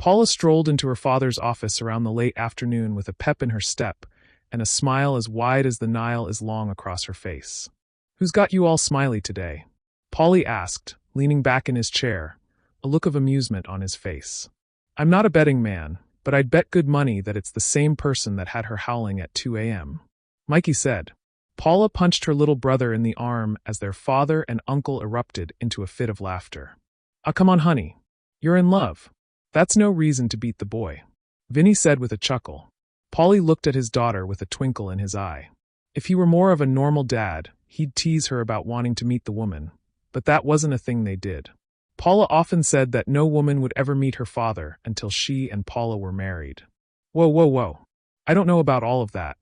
Paula strolled into her father's office around the late afternoon with a pep in her step and a smile as wide as the Nile is long across her face. "Who's got you all smiley today?" Paulie asked, leaning back in his chair, a look of amusement on his face. "I'm not a betting man, but I'd bet good money that it's the same person that had her howling at 2 a.m. Mikey said. Paula punched her little brother in the arm as their father and uncle erupted into a fit of laughter. "Ah, come on, honey. You're in love. That's no reason to beat the boy," Vinny said with a chuckle. Paulie looked at his daughter with a twinkle in his eye. If he were more of a normal dad, he'd tease her about wanting to meet the woman, but that wasn't a thing they did. Paula often said that no woman would ever meet her father until she and Paula were married. Whoa, whoa, whoa. I don't know about all of that,"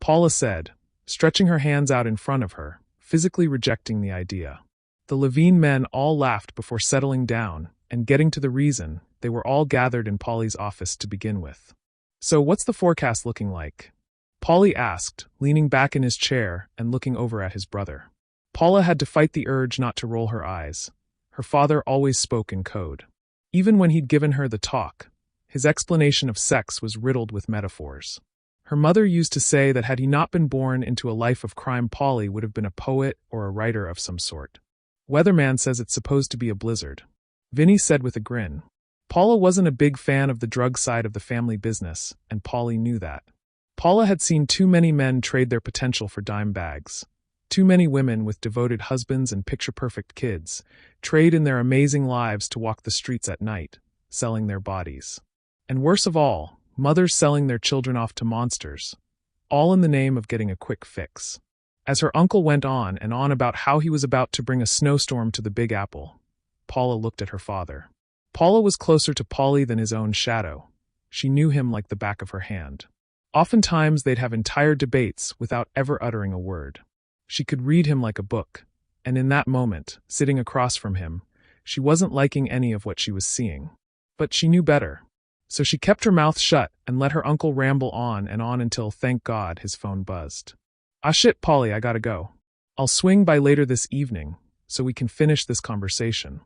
Paula said, stretching her hands out in front of her, physically rejecting the idea. The Levine men all laughed before settling down and getting to the reason they were all gathered in Paulie's office to begin with. "So what's the forecast looking like?" Paulie asked, leaning back in his chair and looking over at his brother. Paula had to fight the urge not to roll her eyes. Her father always spoke in code. Even when he'd given her the talk, his explanation of sex was riddled with metaphors. Her mother used to say that had he not been born into a life of crime, Paulie would have been a poet or a writer of some sort. "Weatherman says it's supposed to be a blizzard," Vinny said with a grin. Paula wasn't a big fan of the drug side of the family business, and Paulie knew that. Paula had seen too many men trade their potential for dime bags. Too many women with devoted husbands and picture-perfect kids trade in their amazing lives to walk the streets at night, selling their bodies. And worse of all, mothers selling their children off to monsters, all in the name of getting a quick fix. As her uncle went on and on about how he was about to bring a snowstorm to the Big Apple, Paula looked at her father. Paula was closer to Paulie than his own shadow. She knew him like the back of her hand. Oftentimes they'd have entire debates without ever uttering a word. She could read him like a book, and in that moment, sitting across from him, she wasn't liking any of what she was seeing. But she knew better. So she kept her mouth shut and let her uncle ramble on and on until, thank God, his phone buzzed. "Ah shit, Paulie, I gotta go. I'll swing by later this evening, so we can finish this conversation,"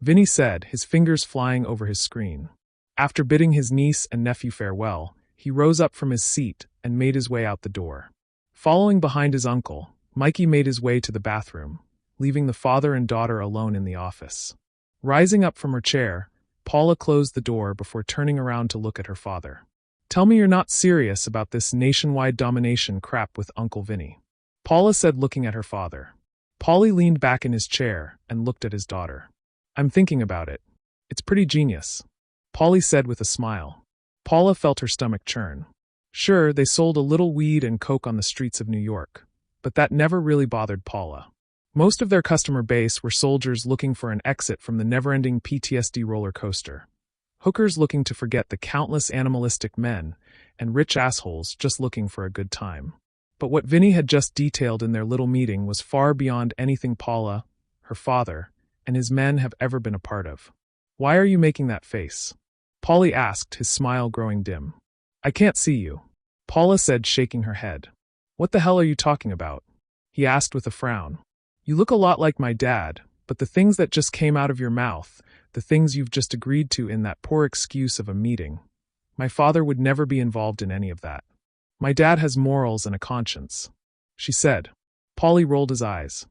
Vinny said, his fingers flying over his screen. After bidding his niece and nephew farewell, he rose up from his seat and made his way out the door. Following behind his uncle, Mikey made his way to the bathroom, leaving the father and daughter alone in the office. Rising up from her chair, Paula closed the door before turning around to look at her father. "Tell me you're not serious about this nationwide domination crap with Uncle Vinny," Paula said, looking at her father. Paulie leaned back in his chair and looked at his daughter. "I'm thinking about it. It's pretty genius," Paulie said with a smile. Paula felt her stomach churn. Sure, they sold a little weed and coke on the streets of New York, but that never really bothered Paula. Most of their customer base were soldiers looking for an exit from the never-ending PTSD roller coaster, hookers looking to forget the countless animalistic men, and rich assholes just looking for a good time. But what Vinny had just detailed in their little meeting was far beyond anything Paula, her father, and his men have ever been a part of. "Why are you making that face?" Paulie asked, his smile growing dim. "I can't see you," Paula said, shaking her head. "What the hell are you talking about?" he asked with a frown. "You look a lot like my dad, but the things that just came out of your mouth, the things you've just agreed to in that poor excuse of a meeting, my father would never be involved in any of that. My dad has morals and a conscience," she said. Paulie rolled his eyes.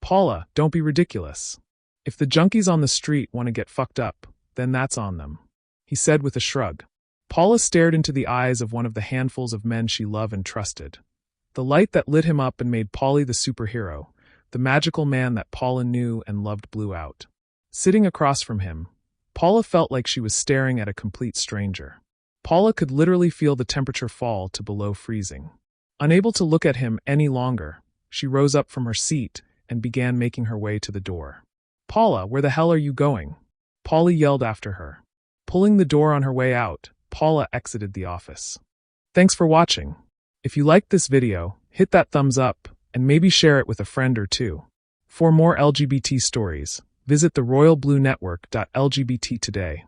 "Paula, don't be ridiculous. If the junkies on the street want to get fucked up, then that's on them," he said with a shrug. Paula stared into the eyes of one of the handfuls of men she loved and trusted. The light that lit him up and made Paulie the superhero, the magical man that Paula knew and loved, blew out. Sitting across from him, Paula felt like she was staring at a complete stranger. Paula could literally feel the temperature fall to below freezing. Unable to look at him any longer, she rose up from her seat and began making her way to the door. "Paula, where the hell are you going?" Paulie yelled after her. Pulling the door on her way out, Paula exited the office. Thanks for watching. If you liked this video, hit that thumbs up and maybe share it with a friend or two. For more LGBT stories, visit the royalbluenetwork.lgbt today.